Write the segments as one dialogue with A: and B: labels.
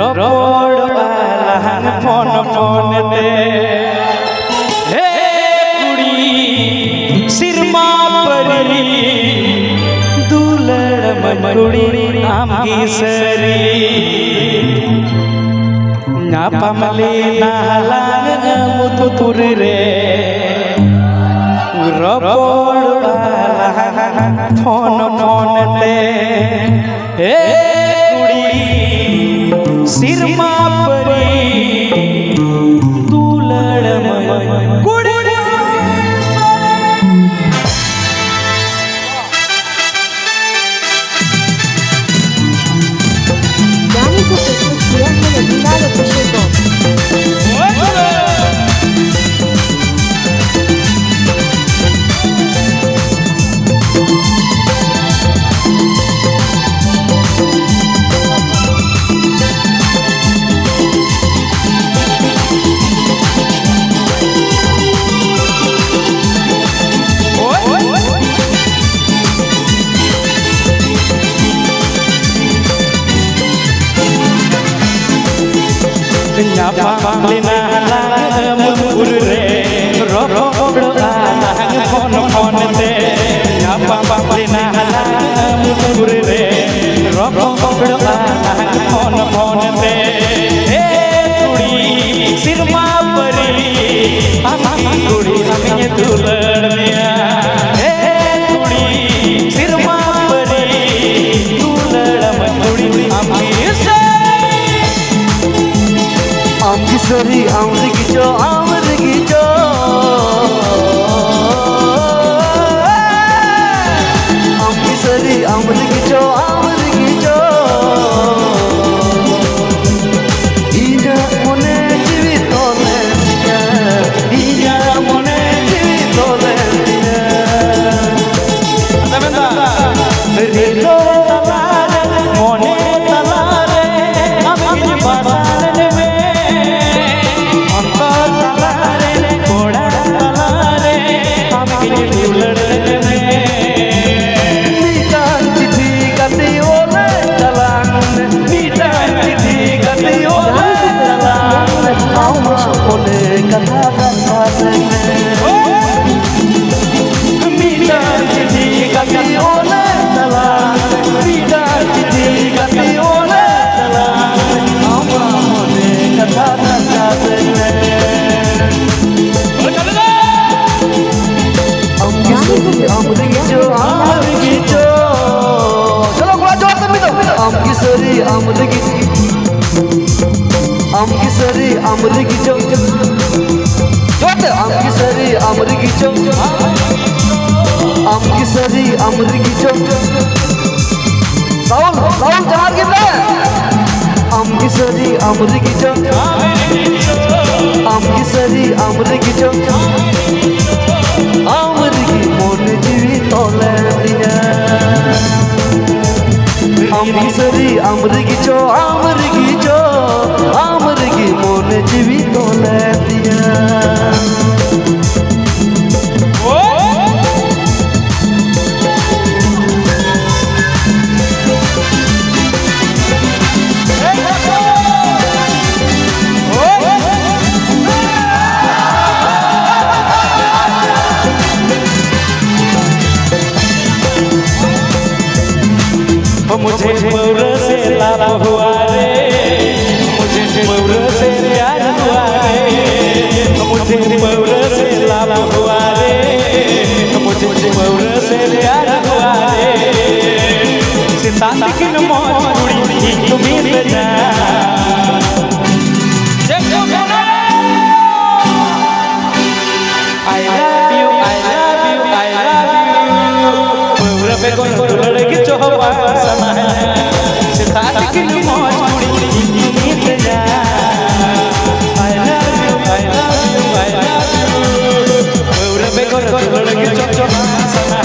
A: road लहन phone phone ते हे कुड़ी सिरमा परी दुलड़ मकुड़ी नाम की सरी ना पमले ना लाग मुतुर रे रोड लहन फोन फोन ते हे सिरमा परी दुलड़ कुड़ी
B: गाने को प्रस्तुत किया है रवीना लोकेशों
A: पामलेना मुतुर रे रोड लहन फोन फोन ते पामलेना मुतुर रे रोड लहन फोन फोन ते हे कुड़ी सिरमा परी कुड़ी हमें दुलड़िया हे कुड़ी सिरमा परी दुलड़ मकुड़ी हमें
C: Amgisari amrigicho amrigicho Amgisari amrigicho amrigicho Ija mone jivito lenia Ija mone jivito lenia
A: Anda Rito talare mone talare amigi basane me
C: Amgisari amrigicho Coba Amgisari amrigicho Amgisari amrigicho Saul jangan gitu Amgisari amrigicho Amgisari amrigicho Amrigi mone jiwi tolenya Amgisari amrigicho amrigicho Amrigi mone jiwi tolenya
A: मुझे मौर से लाभ हुआ रे मुझे मौर से प्यार हुआ रे मुझे मौर से लाभ हुआ रे मुझे मौर से प्यार हुआ रे सितांत की मौत कुड़ी तुम्हें बजा I love you I love you I love you मौर पे कोई लड़की चोहवा समा सितांत की मौत कुड़ी तुम्हें बजा I love you I love you I love you मौर पे कोई लड़की चोहवा समा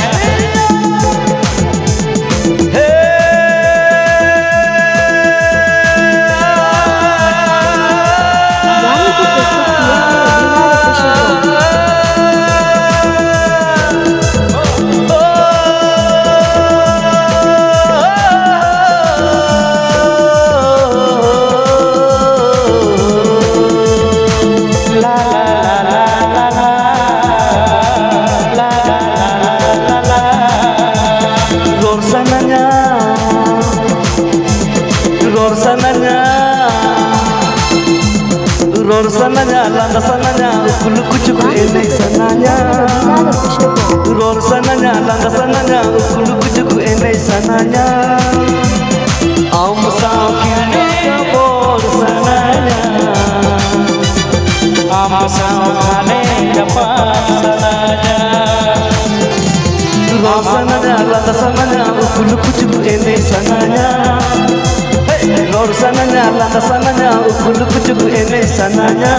C: sananya roll sananya langkah sananya ukul juku enai sananya am sao kini kabor sananya
A: am sao kane dapat sananya
C: roll sananya langkah sananya ukul juku enai sananya roll sananya langkah sananya ukul juku enai sananya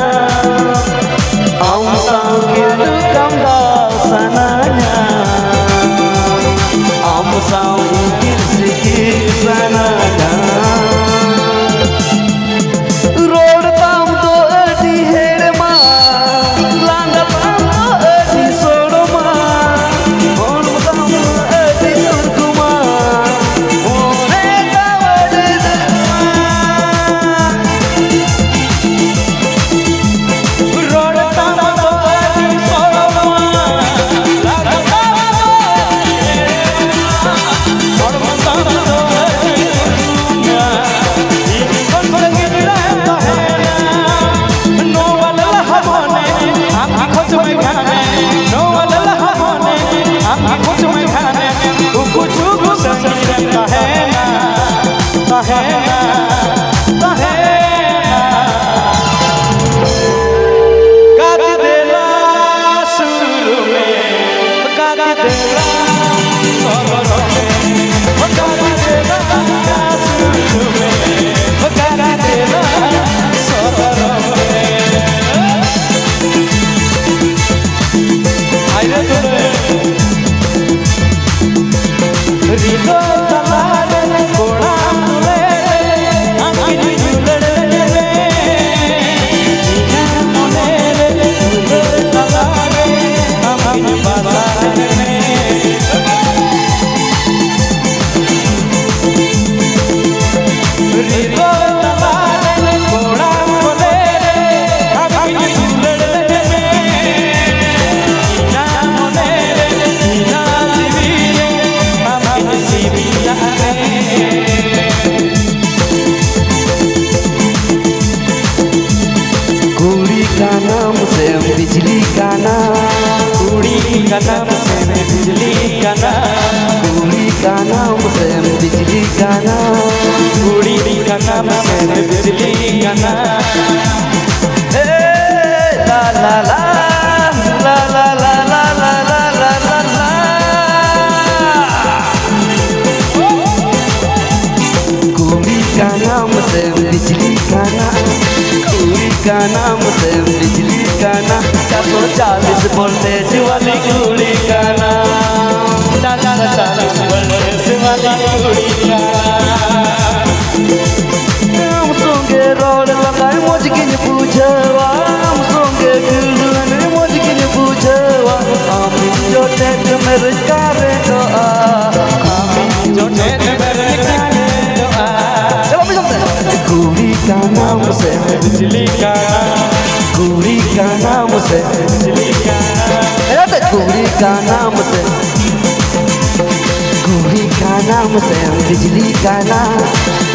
C: am sao kini kabor sananya am sao ikir sikir sananya road tam to adi herma landa tam to adi soroma road tam to adi turkuma ore kawade
A: road tam to adi soroma landa tam to road tam to adi turkuma ikon lagila tahena no wala hamone aapki khoj mein khane no wala hamone aapki khoj mein khane kuch sangi tahena tahena tahena गाद देला सुर में गाद देला सबर में गाद देला सुर में गाद देला सबर में आइरे तुरे रिदो तलाले कोड़ा तुले आंखी जुलड़े
C: कुड़ी का नाम से बिजली का नाम
A: कुड़ी का नाम से बिजली का नाम
C: कुड़ी का नाम से बिजली का नाम
A: कुड़ी का नाम से बिजली का नाम
C: ला ला ला ला ला ला ला ला ला ला ला ला कुड़ी का नाम से बिजली का नाम कुड़ी का नाम से बिजली का नाम 440 वोल्टेज वाली कुड़ी का नाम
A: 440 वोल्टेज वाली कुड़ी का
C: हम सोंगे रोड लगाए मुझ किन पूछवा हम सोंगे गुरुने मुझ किन पूछवा हम जो टेक मेरे करे तो
A: जो टेक मेरे करे तो
C: चलो भी चलते हैं कुड़ी का नाम से
A: बिजली का नाम
C: कुड़ी का नाम से
A: बिजली का नाम
C: कुड़ी का नाम से कुड़ी का नाम से बिजली का नाम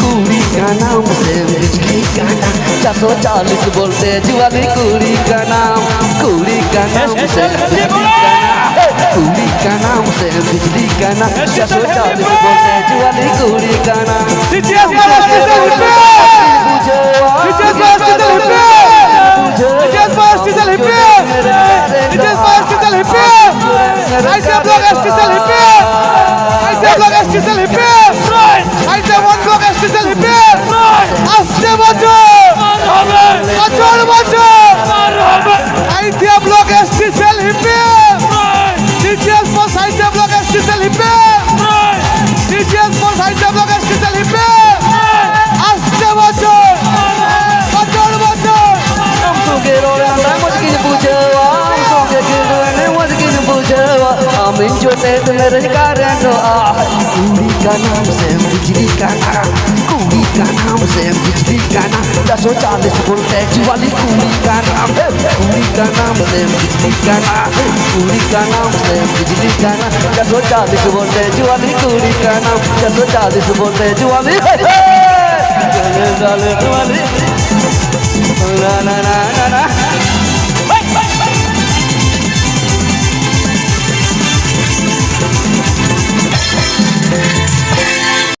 C: कुड़ी का नाम से बिजली का नाम 440 वोल्टेज वाली कुड़ी का नाम कुड़ी का नाम से बिजली का नाम कुड़ी का नाम से बिजली का नाम 440 वोल्टेज वाली कुड़ी का नाम Amin जो तेरे मेरे कारण कुड़ी का नाम से बिजली का नाम कुड़ी का नाम से बिजली का नाम 440 वोल्टेज वाली कुड़ी का नाम कुड़ी का नाम से बिजली का नाम कुड़ी का नाम से बिजली का नाम 440 वोल्टेज वाली कुड़ी का नाम 440 वोल्टेज वाली वाली ना ना ना